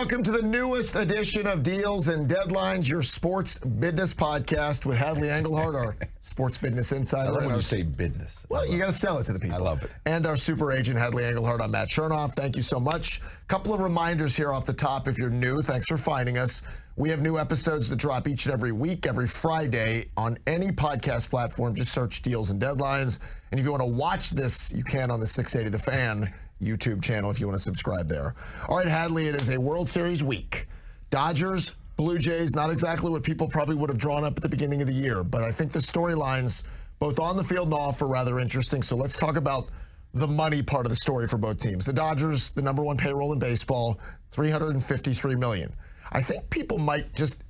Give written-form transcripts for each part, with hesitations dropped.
welcome to the newest edition of Deals and Deadlines, your sports business podcast with Hadley Engelhard, our sports business insider. I love when you say business. Well, you got to sell it to the people. I love it. And our super agent, Hadley Engelhard. I'm Matt Chernoff. Thank you so much. A couple of reminders here off the top if you're new. Thanks for finding us. We have new episodes that drop each and every week, every Friday on any podcast platform. Just search Deals and Deadlines. And if you want to watch this, you can on the 680 The Fan YouTube channel if you want to subscribe there. All right, Hadley, it is a World Series week. Dodgers, Blue Jays, not exactly what people probably would have drawn up at the beginning of the year, but I think the storylines, both on the field and off, are rather interesting. So let's talk about the money part of the story for both teams. The Dodgers, the number one payroll in baseball, $353 million. I think people might just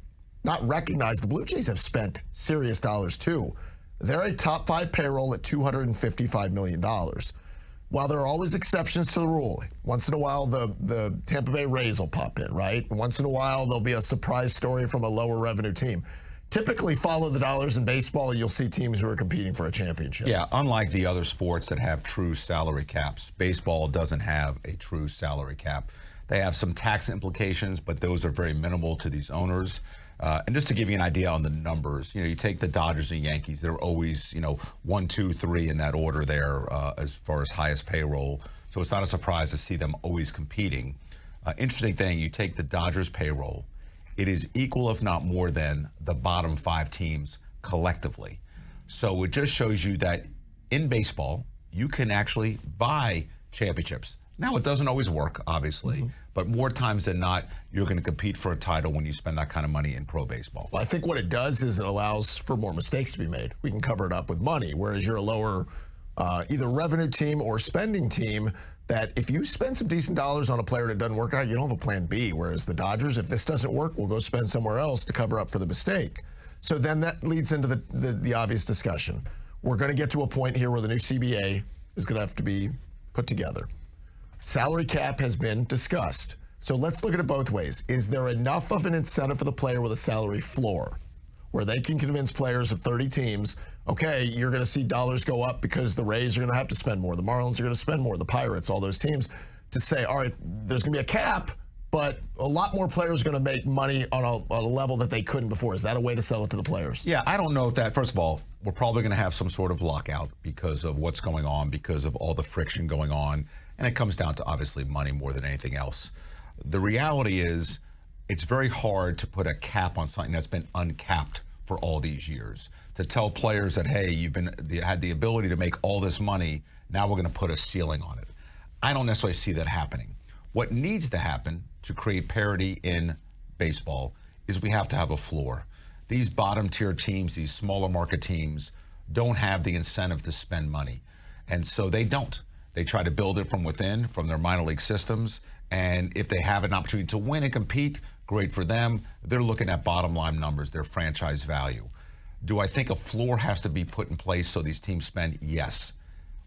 not recognize the Blue Jays have spent serious dollars too. They're a top five payroll at $255 million. While there are always exceptions to the rule, once in a while the Tampa Bay Rays will pop in, right? Once in a while there'll be a surprise story from a lower revenue team. Typically follow the dollars in baseball and you'll see teams who are competing for a championship. Yeah, unlike the other sports that have true salary caps, baseball doesn't have a true salary cap. They have some tax implications, but those are very minimal to these owners. And just to give you an idea on the numbers, you take the Dodgers and Yankees, they're always, 1, 2, 3 in that order there as far as highest payroll. So it's not a surprise to see them always competing. Interesting thing, you take the Dodgers payroll, it is equal, if not more than, the bottom 5 teams collectively. So it just shows you that in baseball, you can actually buy championships. Now, it doesn't always work, obviously, but more times than not, you're going to compete for a title when you spend that kind of money in pro baseball. Well, I think what it does is it allows for more mistakes to be made. We can cover it up with money, whereas you're a lower either revenue team or spending team that if you spend some decent dollars on a player and it doesn't work out, you don't have a plan B, whereas the Dodgers, if this doesn't work, we'll go spend somewhere else to cover up for the mistake. So then that leads into the obvious discussion. We're going to get to a point here where the new CBA is going to have to be put together. Salary cap has been discussed. So let's look at it both ways. Is there enough of an incentive for the player with a salary floor where they can convince players of 30 teams, okay, you're going to see dollars go up because the Rays are going to have to spend more, the Marlins are going to spend more, the Pirates, all those teams, to say, all right, there's going to be a cap, but a lot more players are going to make money on a level that they couldn't before. Is that a way to sell it to the players? Yeah, I don't know if that, first of all, we're probably going to have some sort of lockout because of what's going on, because of all the friction going on. And it comes down to, obviously, money more than anything else. The reality is it's very hard to put a cap on something that's been uncapped for all these years. To tell players that, hey, you had the ability to make all this money, now we're going to put a ceiling on it. I don't necessarily see that happening. What needs to happen to create parity in baseball is we have to have a floor. These bottom-tier teams, these smaller market teams, don't have the incentive to spend money. And so they don't. They try to build it from within, from their minor league systems. And if they have an opportunity to win and compete, great for them. They're looking at bottom line numbers, their franchise value. Do I think a floor has to be put in place so these teams spend? Yes.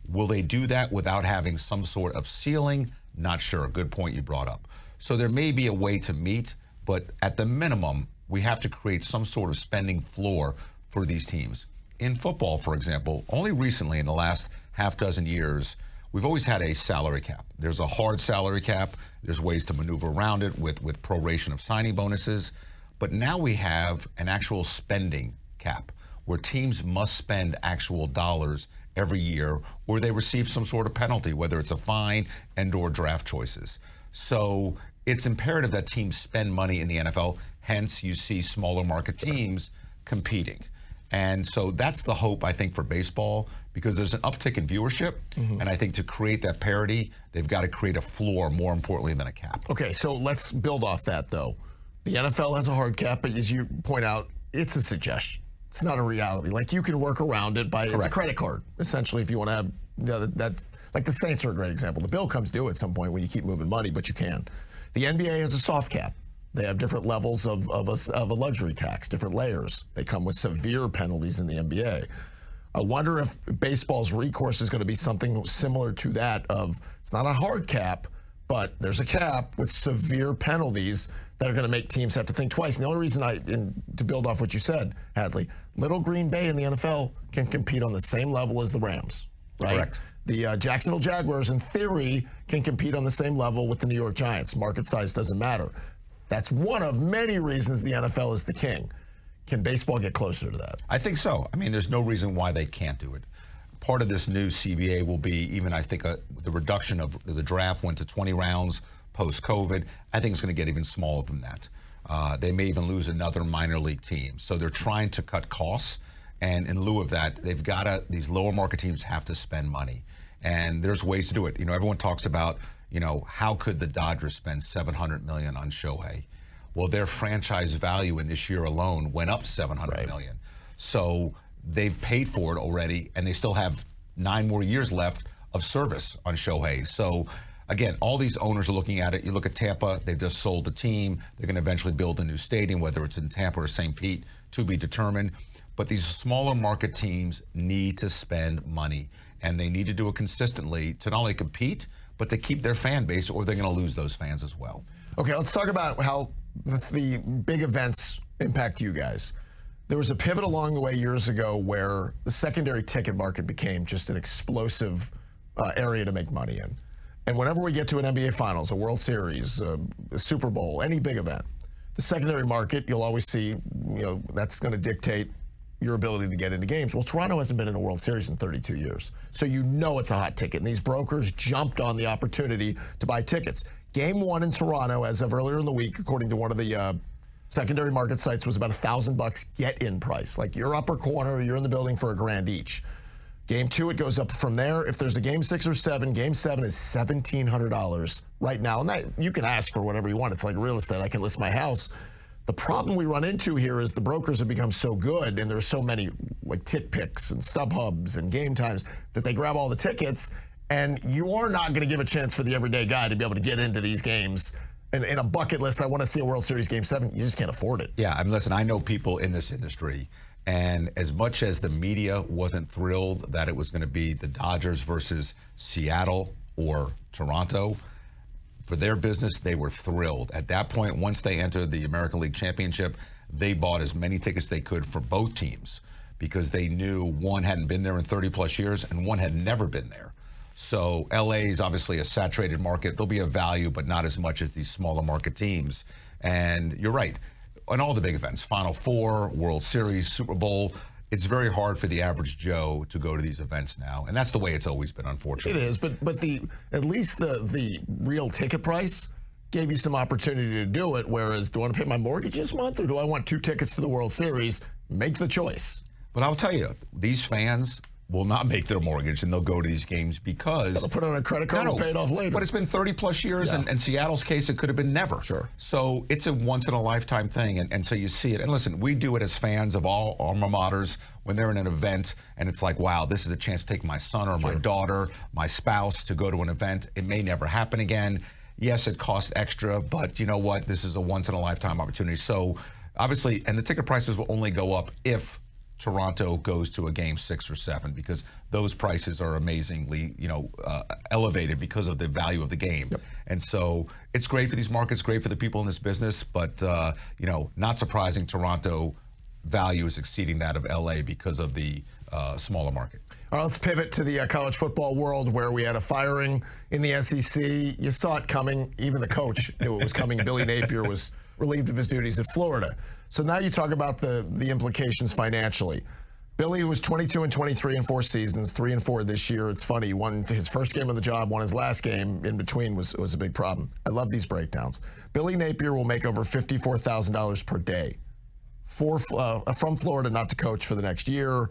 Will they do that without having some sort of ceiling? Not sure. Good point you brought up. So there may be a way to meet, but at the minimum, we have to create some sort of spending floor for these teams. In football, for example, only recently in the last half dozen years, we've always had a salary cap. There's a hard salary cap. There's ways to maneuver around it with proration of signing bonuses. But now we have an actual spending cap where teams must spend actual dollars every year or they receive some sort of penalty, whether it's a fine and/or draft choices. So it's imperative that teams spend money in the NFL. Hence, you see smaller market teams competing. And so that's the hope, I think, for baseball, because there's an uptick in viewership. And I think to create that parity, they've got to create a floor more importantly than a cap. Okay, so let's build off that, though. The NFL has a hard cap, but as you point out, it's a suggestion. It's not a reality. Like, you can work around it by, it's a credit card, essentially, if you want to have, that. Like the Saints are a great example. The bill comes due at some point when you keep moving money, but you can. The NBA has a soft cap. They have different levels of a luxury tax, different layers. They come with severe penalties in the NBA. I wonder if baseball's recourse is going to be something similar to that of, it's not a hard cap, but there's a cap with severe penalties that are going to make teams have to think twice. And the only reason to build off what you said, Hadley, little Green Bay in the NFL can compete on the same level as the Rams, right? Correct. The Jacksonville Jaguars, in theory, can compete on the same level with the New York Giants. Market size doesn't matter. That's one of many reasons the NFL is the king. Can baseball get closer to that? I think so. I mean, there's no reason why they can't do it. Part of this new CBA will be even, I think, the reduction of the draft went to 20 rounds post-COVID. I think it's going to get even smaller than that. They may even lose another minor league team. So they're trying to cut costs. And in lieu of that, they've got to, these lower market teams have to spend money. And there's ways to do it. You know, everyone talks about, you know, how could the Dodgers spend $700 million on Shohei? Well, their franchise value in this year alone went up $700 million. So they've paid for it already, and they still have 9 more years left of service on Shohei. So again, all these owners are looking at it. You look at Tampa, they've just sold the team. They're going to eventually build a new stadium, whether it's in Tampa or St. Pete, to be determined. But these smaller market teams need to spend money, and they need to do it consistently to not only compete, but to keep their fan base, or they're going to lose those fans as well. Okay, let's talk about how the big events impact you guys. There was a pivot along the way years ago where the secondary ticket market became just an explosive area to make money in. And whenever we get to an NBA Finals, a World Series, a Super Bowl, any big event, the secondary market, you'll always see, you know, that's going to dictate your ability to get into games. Well, Toronto hasn't been in a World Series in 32 years. So you know it's a hot ticket. And these brokers jumped on the opportunity to buy tickets. Game 1 in Toronto, as of earlier in the week, according to one of the secondary market sites, was about $1,000 get-in price. Like, you're upper corner, you're in the building for $1,000 each. Game 2, it goes up from there. If there's a game 6 or 7, game 7 is $1,700 right now. And that, you can ask for whatever you want. It's like real estate. I can list my house. The problem we run into here is the brokers have become so good, and there's so many like Tick Picks and StubHubs and Game Times that they grab all the tickets, and you are not going to give a chance for the everyday guy to be able to get into these games. And in a bucket list, I want to see a World Series Game 7. You just can't afford it. Yeah, I mean, listen, I know people in this industry, and as much as the media wasn't thrilled that it was going to be the Dodgers versus Seattle or Toronto, for their business, they were thrilled. At that point, once they entered the American League Championship, they bought as many tickets they could for both teams because they knew one hadn't been there in 30 plus years and one had never been there. So LA is obviously a saturated market. There'll be a value, but not as much as these smaller market teams. And you're right. On all the big events, Final Four, World Series, Super Bowl, it's very hard for the average Joe to go to these events now, and that's the way it's always been, unfortunately. It is, but at least the real ticket price gave you some opportunity to do it, whereas do I want to pay my mortgage this month, or do I want 2 tickets to the World Series? Make the choice. But I'll tell you, these fans will not make their mortgage, and they'll go to these games because they'll put it on a credit card and pay it off later. But it's been 30 plus years, and in Seattle's case, it could have been never. Sure. So it's a once in a lifetime thing, and so you see it. And listen, we do it as fans of all alma maters when they're in an event, and it's like, wow, this is a chance to take my son or my daughter, my spouse to go to an event. It may never happen again. Yes, it costs extra, but you know what? This is a once in a lifetime opportunity. So obviously, and the ticket prices will only go up if Toronto goes to a game 6 or 7, because those prices are amazingly, elevated because of the value of the game. Yep. And so it's great for these markets, great for the people in this business, but, not surprising, Toronto value is exceeding that of LA because of the smaller market. All right, let's pivot to the college football world where we had a firing in the SEC. You saw it coming. Even the coach knew it was coming. Billy Napier was relieved of his duties at Florida. So now you talk about the implications financially. Billy, who was 22-23 in 4 seasons, 3-4 this year. It's funny, he won his first game on the job, won his last game. In between was a big problem. I love these breakdowns. Billy Napier will make over $54,000 per day from Florida, not to coach for the next year.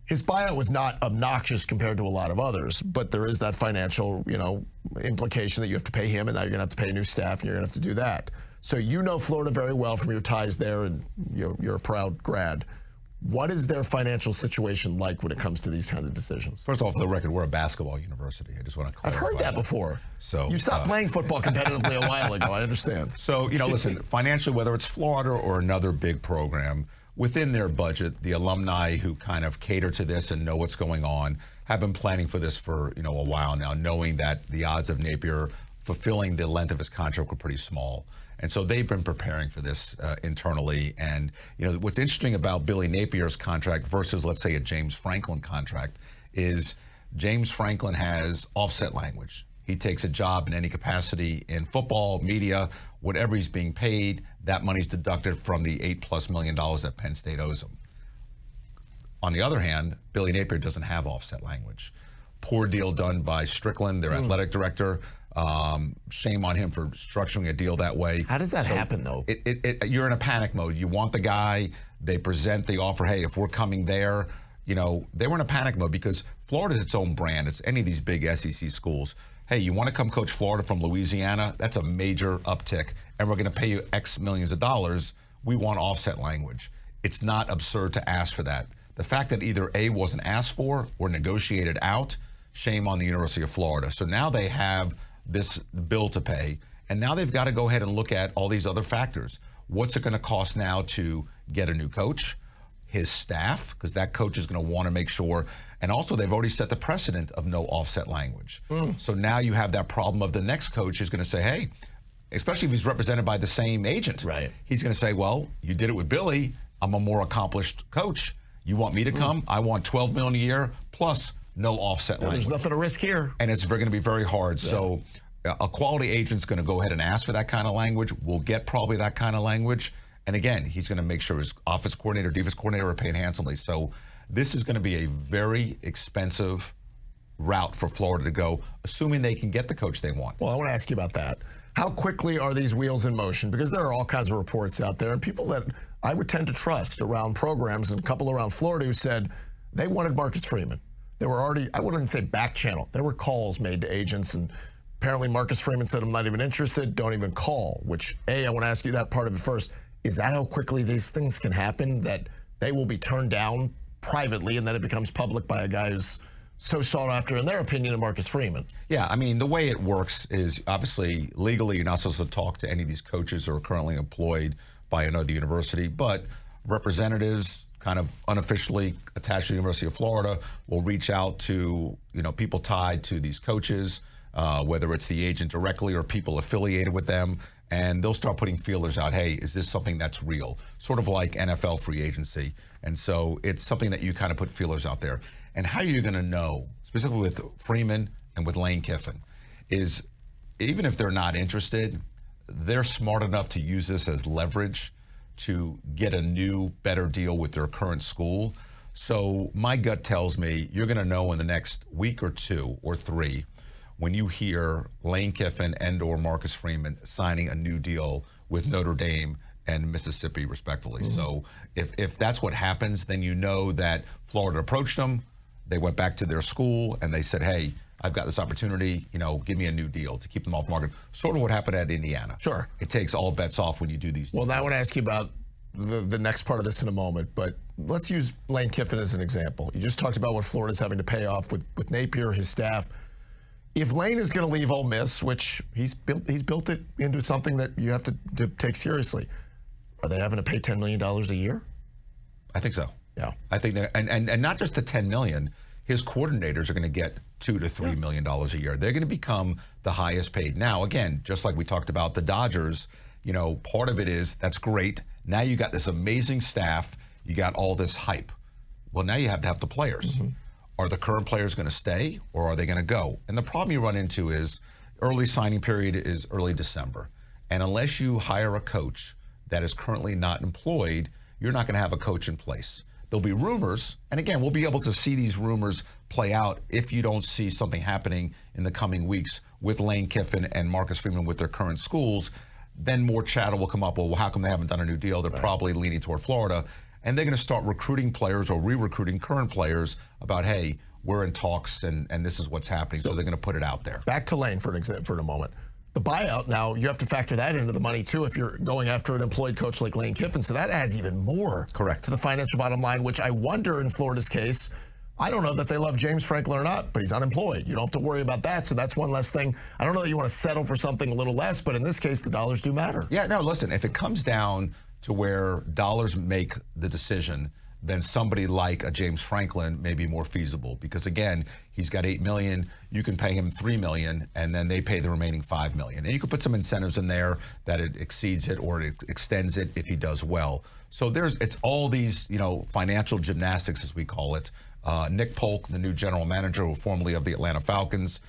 His buyout was not obnoxious compared to a lot of others, but there is that financial, implication that you have to pay him, and now you're going to have to pay new staff, and you're going to have to do that. So you know Florida very well from your ties there, and you're a proud grad. What is their financial situation like when it comes to these kind of decisions? First of all, for the record, we're a basketball university. I just want to clarify. I've heard that before. So you stopped playing football competitively a while ago. I understand. So, listen, financially, whether it's Florida or another big program, within their budget, the alumni who kind of cater to this and know what's going on have been planning for this for, a while now, knowing that the odds of Napier fulfilling the length of his contract were pretty small. And so they've been preparing for this internally. And, what's interesting about Billy Napier's contract versus, let's say, a James Franklin contract is James Franklin has offset language. he takes a job in any capacity in football, media, whatever he's being paid, that money's deducted from the $8+ million that Penn State owes him. On the other hand, Billy Napier doesn't have offset language. Poor deal done by Strickland, their athletic director. Shame on him for structuring a deal that way. How does that happen, though? You're in a panic mode. You want the guy. They present the offer. Hey, if we're coming there, they were in a panic mode because Florida's its own brand. It's any of these big SEC schools. Hey, you want to come coach Florida from Louisiana? That's a major uptick, and we're going to pay you X millions of dollars. We want offset language. It's not absurd to ask for that. The fact that either A, wasn't asked for or negotiated out, shame on the University of Florida. So now they have this bill to pay, and now they've got to go ahead and look at all these other factors. What's it going to cost now to get a new coach? His staff, because that coach is going to want to make sure. And also, they've already set the precedent of no offset language. So now you have that problem of the next coach is going to say, hey, especially if he's represented by the same agent. Right. He's going to say, well, you did it with Billy. I'm a more accomplished coach. You want me to come? I want $12 million a year plus no offset language. There's nothing to risk here. And it's going to be very hard. Yeah. So a quality agent's going to go ahead and ask for that kind of language. We'll get probably that kind of language. And again, he's going to make sure his offense coordinator, defense coordinator are paid handsomely. So this is going to be a very expensive route for Florida to go, assuming they can get the coach they want. Well, I want to ask you about that. How quickly are these wheels in motion? Because there are all kinds of reports out there and people that I would tend to trust around programs, and a couple around Florida who said they wanted Marcus Freeman. They were already, I wouldn't say back channel. There were calls made to agents, and apparently Marcus Freeman said, I'm not even interested, don't even call, which, A, I want to ask you that part of it first. Is that how quickly these things can happen, that they will be turned down privately and then it becomes public by a guy who's so sought after, in their opinion, of Marcus Freeman? Yeah, I mean, the way it works is obviously legally you're not supposed to talk to any of these coaches who are currently employed by another university, but representatives kind of unofficially attached to the University of Florida will reach out to, people tied to these coaches, whether it's the agent directly or people affiliated with them, and they'll start putting feelers out. Hey, is this something that's real? Sort of like NFL free agency. And so it's something that you kind of put feelers out there. And how you're going to know, specifically with Freeman and with Lane Kiffin, is even if they're not interested, they're smart enough to use this as leverage to get a new, better deal with their current school. So my gut tells me you're going to know in the next week or two or three when you hear Lane Kiffin and or Marcus Freeman signing a new deal with Notre Dame and Mississippi, respectively. So if that's what happens, then you know that Florida approached them, they went back to their school, and they said, hey, I've got this opportunity, give me a new deal to keep them off market. Sort of what happened at Indiana. Sure. It takes all bets off when you do these. Well, now I want to ask you about the next part of this in a moment, but let's use Lane Kiffin as an example. You just talked about what Florida's having to pay off with Napier, his staff. If Lane is going to leave Ole Miss, which he's built it into something that you have to take seriously, are they having to pay $10 million a year? I think so. Yeah. I think that, and not just the $10 million. His coordinators are going to get $2 to $3 million a year. They're going to become the highest paid. Now, again, just like we talked about the Dodgers, part of it is that's great. Now you got this amazing staff. You got all this hype. Well, now you have to have the players. Are the current players going to stay or are they going to go? And the problem you run into is early signing period is early December. And unless you hire a coach that is currently not employed, you're not going to have a coach in place. There'll be rumors, and again, we'll be able to see these rumors play out if you don't see something happening in the coming weeks with Lane Kiffin and Marcus Freeman with their current schools. Then more chatter will come up. Well, how come they haven't done a new deal? They're probably leaning toward Florida. And they're going to start recruiting players or re-recruiting current players about, hey, we're in talks and this is what's happening. So they're going to put it out there. Back to Lane for a moment. The buyout, now you have to factor that into the money too if you're going after an employed coach like Lane Kiffin. So that adds even more to the financial bottom line, which I wonder in Florida's case, I don't know that they love James Franklin or not, but he's unemployed. You don't have to worry about that. So that's one less thing. I don't know that you want to settle for something a little less, but in this case, the dollars do matter. Yeah, no, listen, if it comes down to where dollars make the decision, then somebody like a James Franklin may be more feasible because, again, he's got $8 million. You can pay him $3 million, and then they pay the remaining $5 million. And you can put some incentives in there that it exceeds it or it extends it if he does well. So it's all these, financial gymnastics, as we call it, Nick Polk, the new general manager, who formerly of the Atlanta Falcons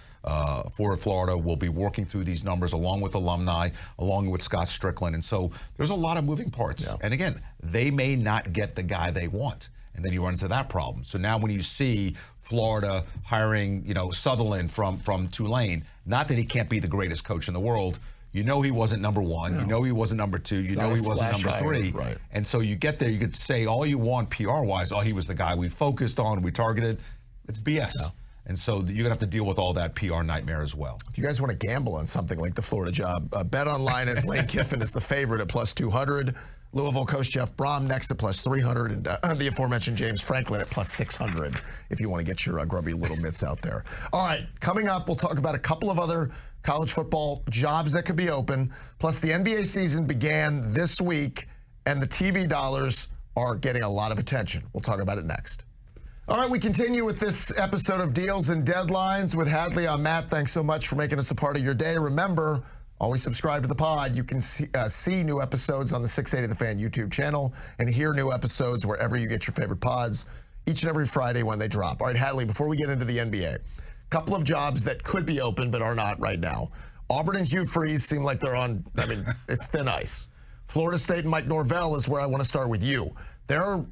for Florida, will be working through these numbers along with alumni, along with Scott Strickland. And so there's a lot of moving parts. Yeah. And again, they may not get the guy they want. And then you run into that problem. So now when you see Florida hiring, Sutherland from Tulane, not that he can't be the greatest coach in the world, you know he wasn't number one. No. You know he wasn't number two. You know he wasn't number three. Right. And so you get there, you could say all you want PR-wise, oh, he was the guy we focused on, we targeted. It's BS. No. And so you're going to have to deal with all that PR nightmare as well. If you guys want to gamble on something like the Florida job, Bet Online as Lane Kiffin is the favorite at plus 200. Louisville coach Jeff Brom next at plus 300, and the aforementioned James Franklin at plus 600 if you want to get your grubby little mitts out there. All right, coming up, we'll talk about a couple of other college football jobs that could be open. Plus, the NBA season began this week, and the TV dollars are getting a lot of attention. We'll talk about it next. All right, we continue with this episode of Deals and Deadlines with Hadley. I'm Matt. Thanks so much for making us a part of your day. Remember, always subscribe to the pod. You can see new episodes on the 680 The Fan YouTube channel and hear new episodes wherever you get your favorite pods each and every Friday when they drop. All right, Hadley, before we get into the NBA, a couple of jobs that could be open but are not right now. Auburn and Hugh Freeze seem like they're on, it's thin ice. Florida State and Mike Norvell is where I want to start with you. There are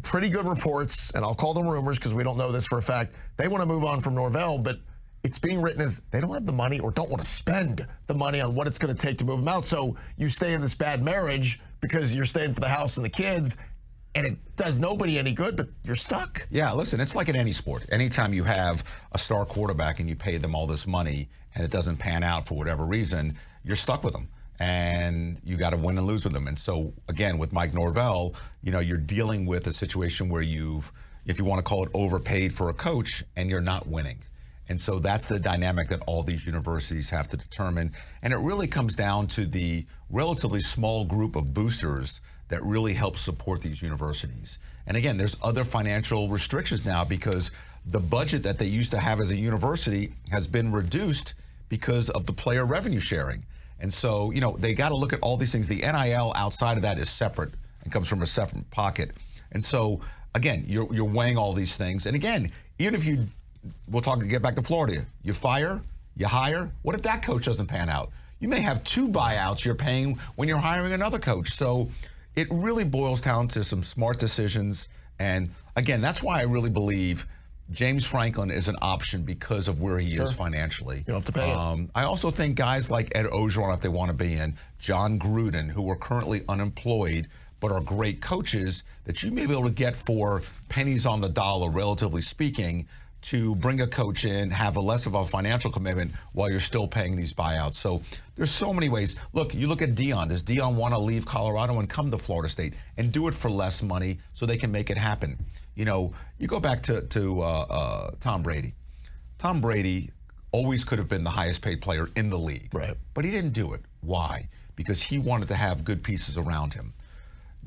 pretty good reports, and I'll call them rumors because we don't know this for a fact. They want to move on from Norvell, but it's being written as they don't have the money or don't want to spend the money on what it's going to take to move them out. So you stay in this bad marriage because you're staying for the house and the kids, and it does nobody any good, but you're stuck. Yeah, listen, it's like in any sport. Anytime you have a star quarterback and you pay them all this money and it doesn't pan out for whatever reason, you're stuck with them. And you got to win and lose with them. And so, again, with Mike Norvell, you're dealing with a situation where you've, if you want to call it, overpaid for a coach and you're not winning. And so that's the dynamic that all these universities have to determine. And it really comes down to the relatively small group of boosters that really help support these universities. And again, there's other financial restrictions now because the budget that they used to have as a university has been reduced because of the player revenue sharing. And so, they got to look at all these things. The NIL outside of that is separate and comes from a separate pocket. And so, again, you're weighing all these things. And again, even if get back to Florida. You fire, you hire. What if that coach doesn't pan out? You may have two buyouts you're paying when you're hiring another coach. So it really boils down to some smart decisions. And again, that's why I really believe James Franklin is an option because of where he is financially. You don't have to pay him. I also think guys like Ed Ogeron, if they want to be in, John Gruden, who are currently unemployed but are great coaches, that you may be able to get for pennies on the dollar, relatively speaking, to bring a coach in, have a less of a financial commitment while you're still paying these buyouts. So there's so many ways. Look, you look at Deion. Does Deion want to leave Colorado and come to Florida State and do it for less money so they can make it happen? You go back to Tom Brady. Tom Brady always could have been the highest paid player in the league. Right. But he didn't do it. Why? Because he wanted to have good pieces around him.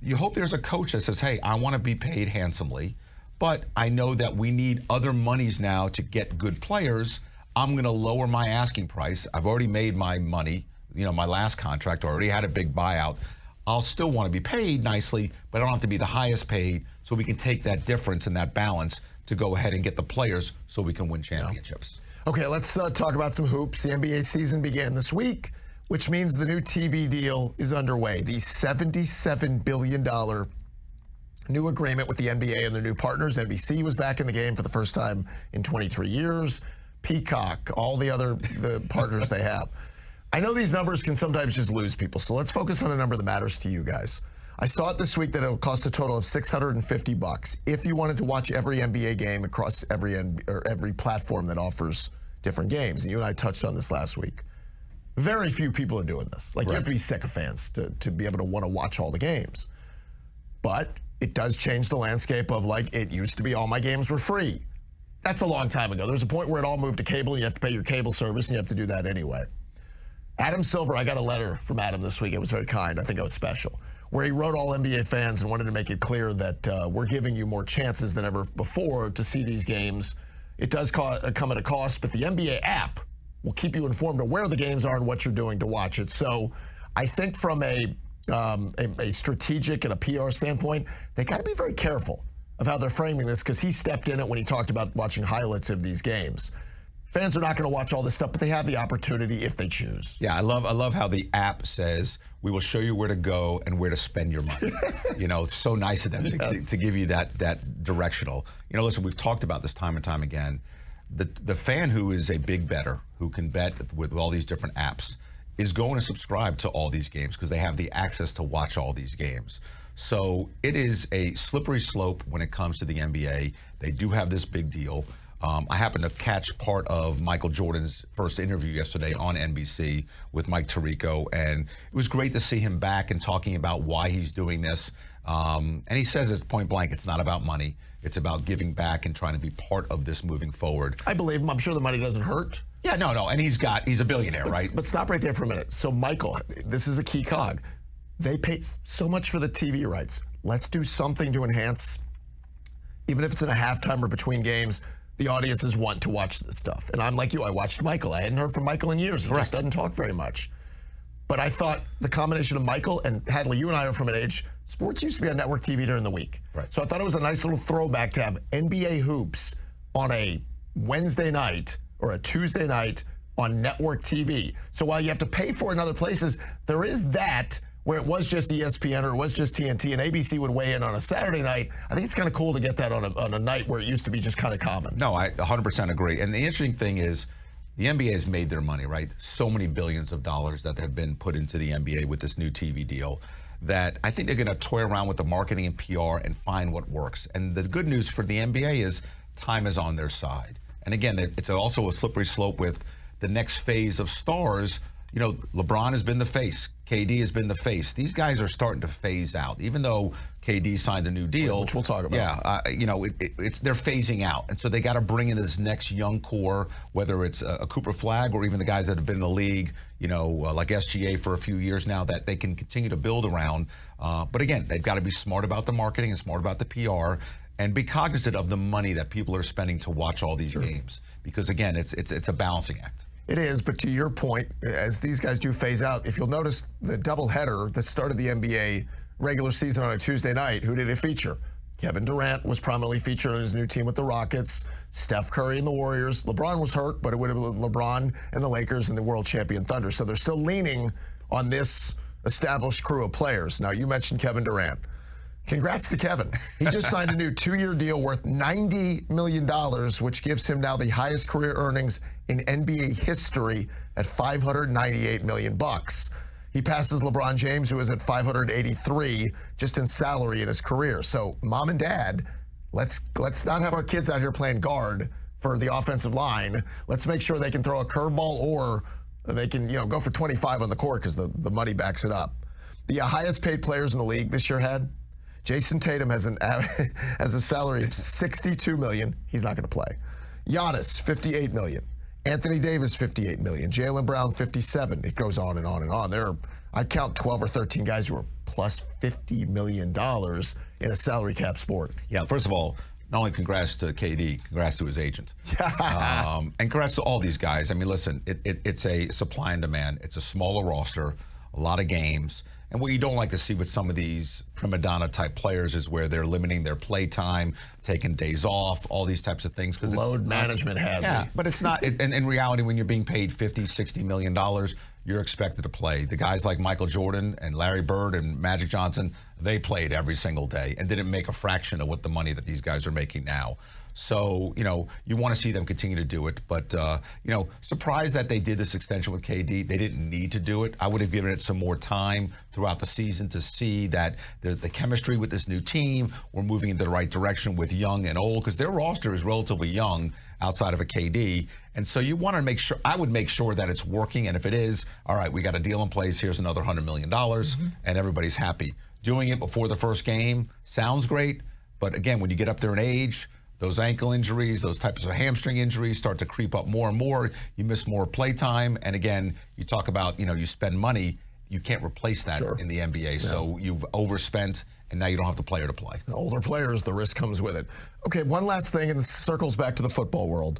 You hope there's a coach that says, hey, I want to be paid handsomely, but I know that we need other monies now to get good players. I'm going to lower my asking price. I've already made my money. My last contract, I already had a big buyout. I'll still want to be paid nicely, but I don't have to be the highest paid, so we can take that difference and that balance to go ahead and get the players so we can win championships. Okay, let's talk about some hoops. The NBA season began this week, which means the new TV deal is underway. The $77 billion new agreement with the NBA and their new partners. NBC was back in the game for the first time in 23 years. Peacock, all the partners they have. I know these numbers can sometimes just lose people, so let's focus on a number that matters to you guys. I saw it this week that it'll cost a total of $650 if you wanted to watch every NBA game across every platform that offers different games. And you and I touched on this last week. Very few people are doing this. You have to be sycophants to be able to want to watch all the games. But it does change the landscape of it used to be all my games were free. That's a long time ago. There's a point where it all moved to cable and you have to pay your cable service and you have to do that anyway. Adam Silver, I got a letter from Adam this week. It was very kind. I think it was special. Where he wrote all NBA fans and wanted to make it clear that we're giving you more chances than ever before to see these games. It does come at a cost, but the NBA app will keep you informed of where the games are and what you're doing to watch it. So I think from a strategic and a PR standpoint, they got to be very careful of how they're framing this because he stepped in it when he talked about watching highlights of these games. Fans are not going to watch all this stuff, but they have the opportunity if they choose. Yeah, I love how the app says, we will show you where to go and where to spend your money. It's so nice of them to give you that directional. Listen, we've talked about this time and time again. The fan who is a big bettor, who can bet with all these different apps, is going to subscribe to all these games because they have the access to watch all these games. So it is a slippery slope when it comes to the NBA. They do have this big deal. I happened to catch part of Michael Jordan's first interview yesterday on NBC with Mike Tirico, and it was great to see him back and talking about why he's doing this. And he says it's point blank, it's not about money. It's about giving back and trying to be part of this moving forward. I believe him. I'm sure the money doesn't hurt. Yeah, no. And he's a billionaire, right? But stop right there for a minute. So, Michael, this is a key cog. They paid so much for the TV rights. Let's do something to enhance, even if it's in a halftime or between games, the audiences want to watch this stuff. And I'm like you, I watched Michael. I hadn't heard from Michael in years. He just doesn't talk very much. But I thought the combination of Michael and Hadley, you and I are from an age, sports used to be on network TV during the week. Right. So I thought it was a nice little throwback to have NBA hoops on a Wednesday night or a Tuesday night on network TV. So while you have to pay for it in other places, there is that where it was just ESPN or it was just TNT and ABC would weigh in on a Saturday night. I think it's kind of cool to get that on a night where it used to be just kind of common. No, I 100% agree. And the interesting thing is the NBA has made their money, right? So many billions of dollars that have been put into the NBA with this new TV deal that I think they're going to toy around with the marketing and PR and find what works. And the good news for the NBA is time is on their side. And again, it's also a slippery slope with the next phase of stars. LeBron has been the face. KD has been the face. These guys are starting to phase out, even though KD signed a new deal. Which we'll talk about. Yeah, they're phasing out. And so they got to bring in this next young core, whether it's a Cooper Flag or even the guys that have been in the league, like SGA for a few years now, that they can continue to build around. But again, they've got to be smart about the marketing and smart about the PR and be cognizant of the money that people are spending to watch all these games. Because again, it's a balancing act. It is, but to your point, as these guys do phase out, if you'll notice the doubleheader that started the NBA regular season on a Tuesday night, who did it feature? Kevin Durant was prominently featured on his new team with the Rockets, Steph Curry and the Warriors. LeBron was hurt, but it would have been LeBron and the Lakers and the world champion Thunder. So they're still leaning on this established crew of players. Now, you mentioned Kevin Durant. Congrats to Kevin. He just signed a new 2-year deal worth $90 million, which gives him now the highest career earnings in NBA history at $598 million. He passes LeBron James, who is at $583 just in salary in his career. So, mom and dad, let's not have our kids out here playing guard for the offensive line. Let's make sure they can throw a curveball or they can, go for 25 on the court because the money backs it up. The highest paid players in the league this year had Jason Tatum has a salary of $62 million. He's not going to play. Giannis, $58 million. Anthony Davis, $58 million. Jaylen Brown, $57. It goes on and on and on. I count 12 or 13 guys who are plus $50 million in a salary cap sport. Yeah, first of all, not only congrats to KD, congrats to his agent. And congrats to all these guys. I mean, listen, it's a supply and demand. It's a smaller roster, a lot of games. And what you don't like to see with some of these prima donna type players is where they're limiting their play time, taking days off, all these types of things. Load management, Hadley. Yeah, but it's not. In reality, when you're being paid $50, $60 million, you're expected to play. The guys like Michael Jordan and Larry Bird and Magic Johnson, they played every single day and didn't make a fraction of what the money that these guys are making now. So, you want to see them continue to do it. But, surprised that they did this extension with KD. They didn't need to do it. I would have given it some more time throughout the season to see that the chemistry with this new team, we're moving in the right direction with young and old, because their roster is relatively young outside of a KD. And so you want to make sure, I would make sure that it's working. And if it is, all right, we got a deal in place. Here's another $100 million, and everybody's happy. Doing it before the first game sounds great. But again, when you get up there in age, those ankle injuries, those types of hamstring injuries start to creep up more and more. You miss more play time. And again, you talk about, you spend money. You can't replace that in the NBA. Yeah. So you've overspent, and now you don't have the player to play. And older players, the risk comes with it. Okay, one last thing, and this circles back to the football world.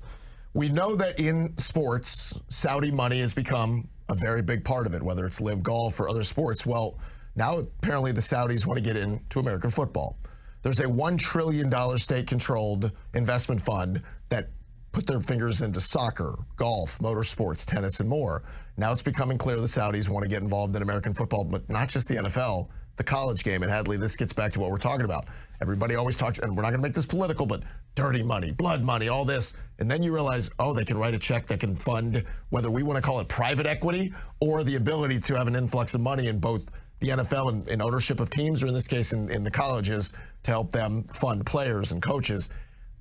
We know that in sports, Saudi money has become a very big part of it, whether it's live golf or other sports. Well, now apparently the Saudis want to get into American football. There's a $1 trillion state-controlled investment fund that put their fingers into soccer, golf, motorsports, tennis, and more. Now it's becoming clear the Saudis want to get involved in American football, but not just the NFL, the college game. And Hadley, this gets back to what we're talking about. Everybody always talks, and we're not going to make this political, but dirty money, blood money, all this. And then you realize, oh, they can write a check that can fund, whether we want to call it private equity or the ability to have an influx of money in both the NFL and ownership of teams, or in this case in the colleges, to help them fund players and coaches.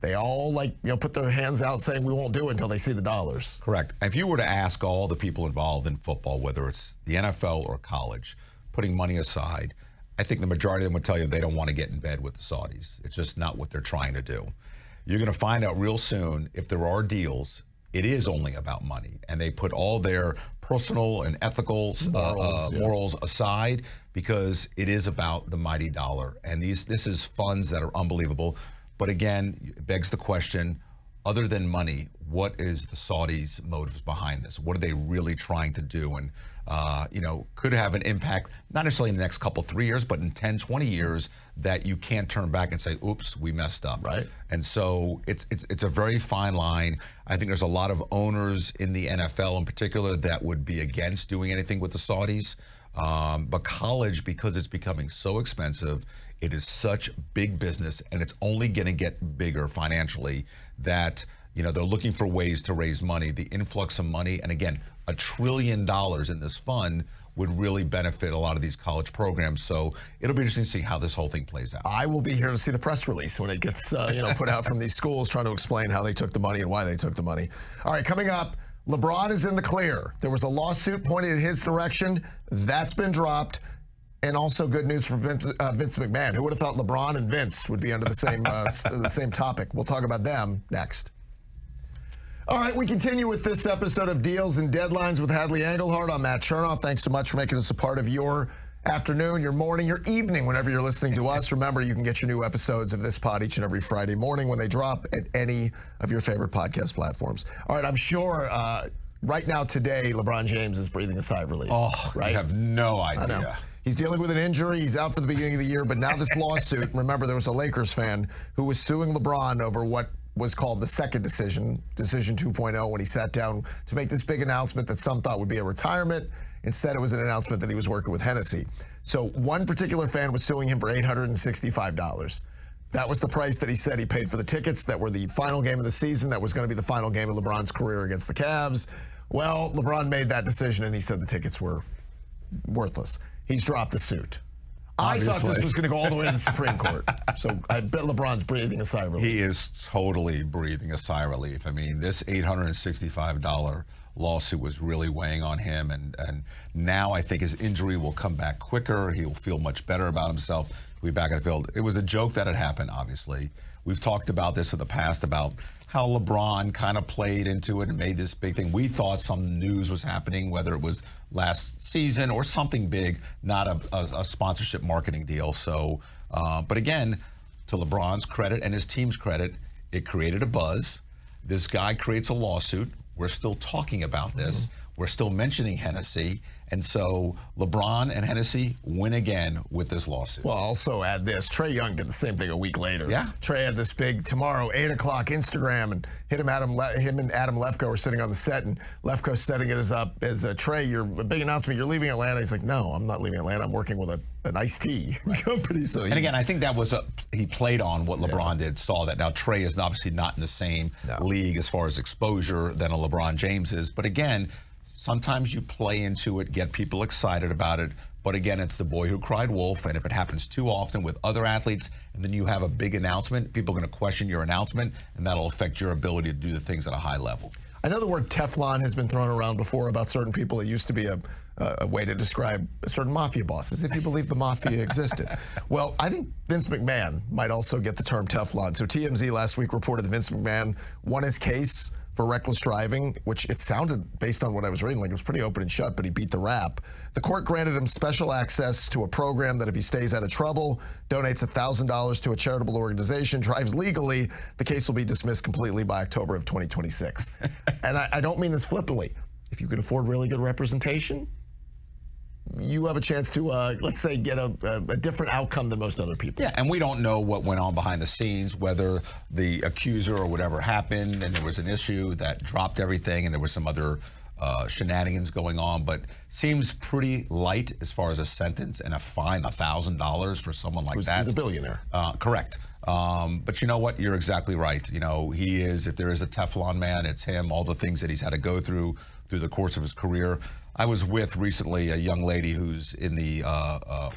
They all put their hands out saying we won't do it until they see the dollars. Correct. If you were to ask all the people involved in football, whether it's the NFL or college, putting money aside, I think the majority of them would tell you they don't want to get in bed with the Saudis. It's just not what they're trying to do. You're going to find out real soon if there are deals, it is only about money. And they put all their personal and ethical morals aside because it is about the mighty dollar. And this is funds that are unbelievable. But again, it begs the question, other than money, what is the Saudis' motives behind this? What are they really trying to do? And, could have an impact, not necessarily in the next couple, 3 years, but in 10, 20 years that you can't turn back and say, oops, we messed up. Right. And so it's a very fine line. I think there's a lot of owners in the NFL in particular that would be against doing anything with the Saudis. But college, because it's becoming so expensive, it is such big business, and it's only going to get bigger financially that, they're looking for ways to raise money. The influx of money, and again, $1 trillion in this fund would really benefit a lot of these college programs. So it'll be interesting to see how this whole thing plays out. I will be here to see the press release when it gets put out from these schools trying to explain how they took the money and why they took the money. All right, coming up, LeBron is in the clear. There was a lawsuit pointed in his direction. That's been dropped. And also good news for Vince McMahon. Who would have thought LeBron and Vince would be under the same the same topic? We'll talk about them next. All right, we continue with this episode of Deals and Deadlines with Hadley Engelhard. I'm Matt Chernoff. Thanks so much for making us a part of your afternoon, your morning, your evening, whenever you're listening to us. Remember, you can get your new episodes of this pod each and every Friday morning when they drop at any of your favorite podcast platforms. All right, I'm sure right now today, LeBron James is breathing a sigh of relief. Oh, right? I have no idea. I know. He's dealing with an injury. He's out for the beginning of the year. But now this lawsuit, remember, there was a Lakers fan who was suing LeBron over what was called the second decision 2.0, when he sat down to make this big announcement that some thought would be a retirement. Instead, it was an announcement that he was working with Hennessy. So one particular fan was suing him for $865. That was the price that he said he paid for the tickets that were the final game of the season. That was going to be the final game of LeBron's career against the Cavs. Well, LeBron made that decision, and he said the tickets were worthless. He's dropped the suit. Obviously. I thought this was going to go all the way to the Supreme Court. So I bet LeBron's breathing a sigh of relief. He is totally breathing a sigh of relief. I mean, this $865 lawsuit was really weighing on him. And now I think his injury will come back quicker. He will feel much better about himself. He'll be back in the field. It was a joke that had happened, obviously. We've talked about this in the past, about how LeBron kind of played into it and made this big thing. We thought some news was happening, whether it was last season or something big, not a sponsorship marketing deal. So, but again, to LeBron's credit and his team's credit, it created a buzz. This guy creates a lawsuit. We're still talking about this. We're still mentioning Hennessy. And so LeBron and Hennessy win again with this lawsuit. Well, I'll also add this. Trae Young did the same thing a week later. Yeah. Trae had this big tomorrow, 8 o'clock Instagram, and him and Adam Lefkoe were sitting on the set, and Lefkoe's setting it as Trae, your big announcement, you're leaving Atlanta. He's like, no, I'm not leaving Atlanta. I'm working with an iced tea company. So and again, I think that was he played on what LeBron did, saw that. Now, Trae is obviously not in the same league as far as exposure than a LeBron James is. But again, sometimes you play into it, get people excited about it. But again, it's the boy who cried wolf. And if it happens too often with other athletes, and then you have a big announcement, people are going to question your announcement, and that'll affect your ability to do the things at a high level. I know the word Teflon has been thrown around before about certain people. It used to be a way to describe certain mafia bosses, if you believe the mafia existed. Well, I think Vince McMahon might also get the term Teflon. So TMZ last week reported that Vince McMahon won his case for reckless driving, which it sounded, based on what I was reading, like it was pretty open and shut, but he beat the rap. The court granted him special access to a program that if he stays out of trouble, donates $1,000 to a charitable organization, drives legally, the case will be dismissed completely by October of 2026. And I don't mean this flippantly. If you can afford really good representation, you have a chance to, let's say, get a different outcome than most other people. Yeah, and we don't know what went on behind the scenes, whether the accuser or whatever happened, and there was an issue that dropped everything, and there was some other shenanigans going on, but seems pretty light as far as a sentence and a fine, $1,000 for someone like that. He's a billionaire. Correct. But you know what? You're exactly right. You know, he is, if there is a Teflon man, it's him, all the things that he's had to go through the course of his career. I was with recently a young lady who's in the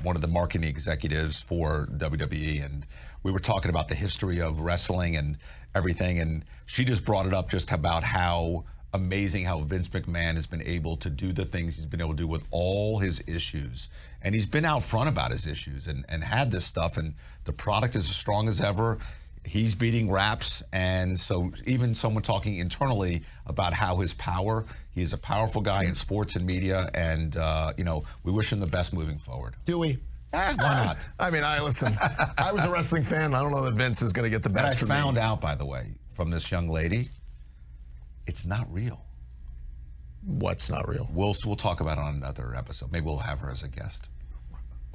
one of the marketing executives for WWE, and we were talking about the history of wrestling and everything, and she just brought it up just about how amazing how Vince McMahon has been able to do the things he's been able to do with all his issues. And he's been out front about his issues and had this stuff, and the product is as strong as ever. He's beating raps, and so even someone talking internally about how his power, he is a powerful guy in sports and media, and you know, we wish him the best moving forward. Do we? Why not? I mean, listen, I was a wrestling fan. I don't know that Vince is going to get the best from me. I found out, by the way, from this young lady, it's not real. What's not real? We'll talk about it on another episode. Maybe we'll have her as a guest.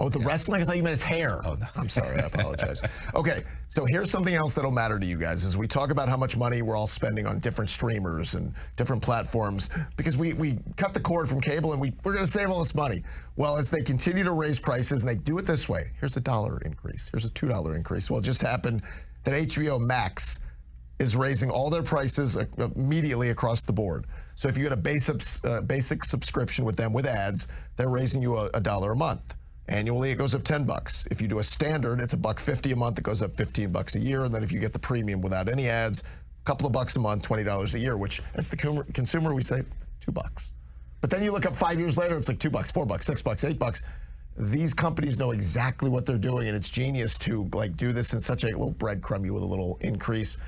Oh, the wrestling? I thought you meant his hair. Oh, no. I'm sorry. I apologize. Okay, so here's something else that'll matter to you guys as we talk about how much money we're all spending on different streamers and different platforms, because we cut the cord from cable and we're going to save all this money. Well, as they continue to raise prices, and they do it this way, here's a $1 increase, here's a $2 increase. Well, it just happened that HBO Max is raising all their prices immediately across the board. So if you get a basic subscription with them with ads, they're raising you $1 a month. Annually, it goes up $10. If you do a standard, it's $1.50 a month. It goes up $15 a year. And then if you get the premium without any ads, a couple of bucks a month, $20 a year, which as the consumer, we say $2. But then you look up 5 years later, it's like $2, $4, $6, $8. These companies know exactly what they're doing, and it's genius to like do this in such a little breadcrumb you with a little increase.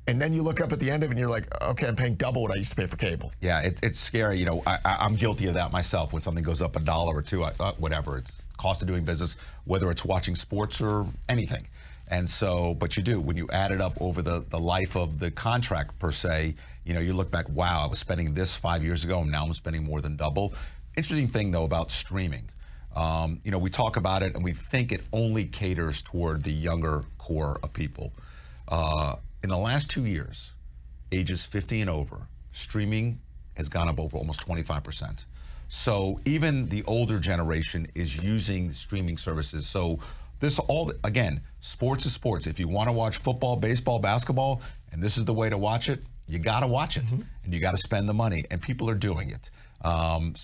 And then you look up at the end of it and you're like, okay, I'm paying double what I used to pay for cable. Yeah, it's scary. You know, I'm guilty of that myself. When something goes up $1 or $2, whatever, it's cost of doing business, whether it's watching sports or anything. And so, but you do, when you add it up over the life of the contract per se, you know, you look back, wow, I was spending this 5 years ago, and now I'm spending more than double. Interesting thing, though, about streaming. You know, we talk about it and we think it only caters toward the younger core of people. In the last 2 years, ages 50 and over, streaming has gone up over almost 25%. So even the older generation is using streaming services. So this all, again, sports is sports. If you want to watch football, baseball, basketball, and this is the way to watch it, you got to watch it. And you got to spend the money, and people are doing it. And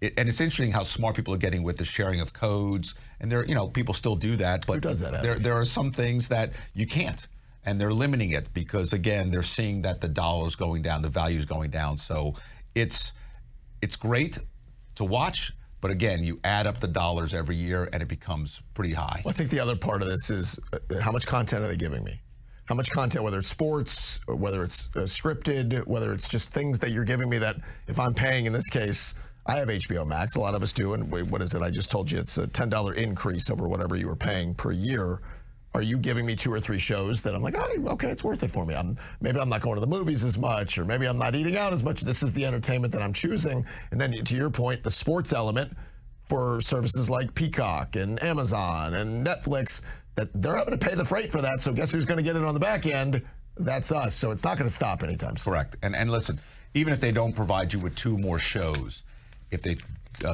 it's interesting how smart people are getting with the sharing of codes. And there, you know, people still do that, but who does that? There are some things that you can't. And they're limiting it because, again, they're seeing that the dollar's going down, the value's going down. So it's great to watch, but again, you add up the dollars every year and it becomes pretty high. Well, I think the other part of this is how much content are they giving me? How much content, whether it's sports, or whether it's scripted, whether it's just things that you're giving me that if I'm paying, in this case, I have HBO Max, a lot of us do, and what is it? I just told you it's a $10 increase over whatever you were paying per year. Are you giving me 2 or 3 shows that I'm like, oh, okay, it's worth it for me. Maybe I'm not going to the movies as much, or maybe I'm not eating out as much. This is the entertainment that I'm choosing. And then to your point, the sports element for services like Peacock and Amazon and Netflix, that they're having to pay the freight for that. So guess who's going to get it on the back end? That's us. So it's not going to stop anytime soon. Correct. And listen, even if they don't provide you with 2 more shows, if they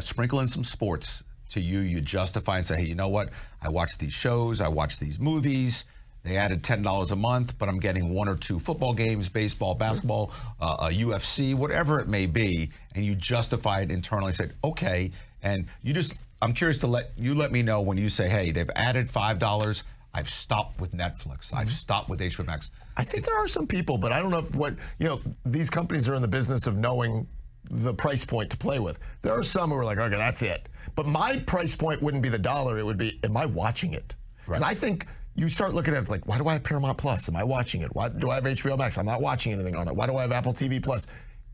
sprinkle in some sports to you, you justify and say, hey, you know what? I watch these shows, I watch these movies. They added $10 a month, but I'm getting 1 or 2 football games, baseball, basketball, a UFC, whatever it may be, and you justify it internally. Say, okay, and I'm curious to let me know when you say, hey, they've added $5. I've stopped with Netflix. I've stopped with HBO Max. I think there are some people, but I don't know if these companies are in the business of knowing the price point to play with. There are some who are like, okay, that's it. But my price point wouldn't be the $1. It would be, am I watching it? Because I think you start looking at it, it's like, why do I have Paramount Plus? Am I watching it? Why do I have HBO Max? I'm not watching anything on it. Why do I have Apple TV Plus?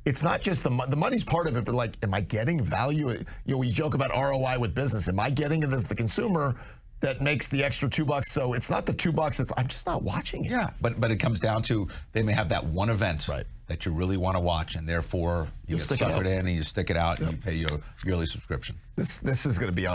It's not just the money's part of it, but like, am I getting value? You know, we joke about ROI with business. Am I getting it as the consumer that makes the extra $2? So it's not the $2. It's I'm just not watching it. Yeah, but it comes down to they may have that one event. Right. that you really want to watch, and therefore you get suckered in and you stick it out and you pay your yearly subscription. This is going to be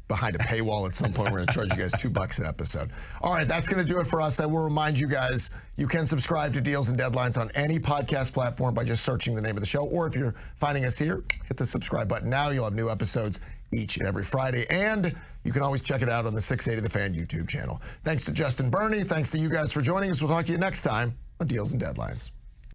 behind a paywall at some point. We're going to charge you guys $2 an episode. All right, that's going to do it for us. I will remind you guys, you can subscribe to Deals and Deadlines on any podcast platform by just searching the name of the show, or if you're finding us here, hit the subscribe button now. You'll have new episodes each and every Friday, and you can always check it out on the 680 The Fan YouTube channel. Thanks to Justin Burney. Thanks to you guys for joining us. We'll talk to you next time on Deals and Deadlines.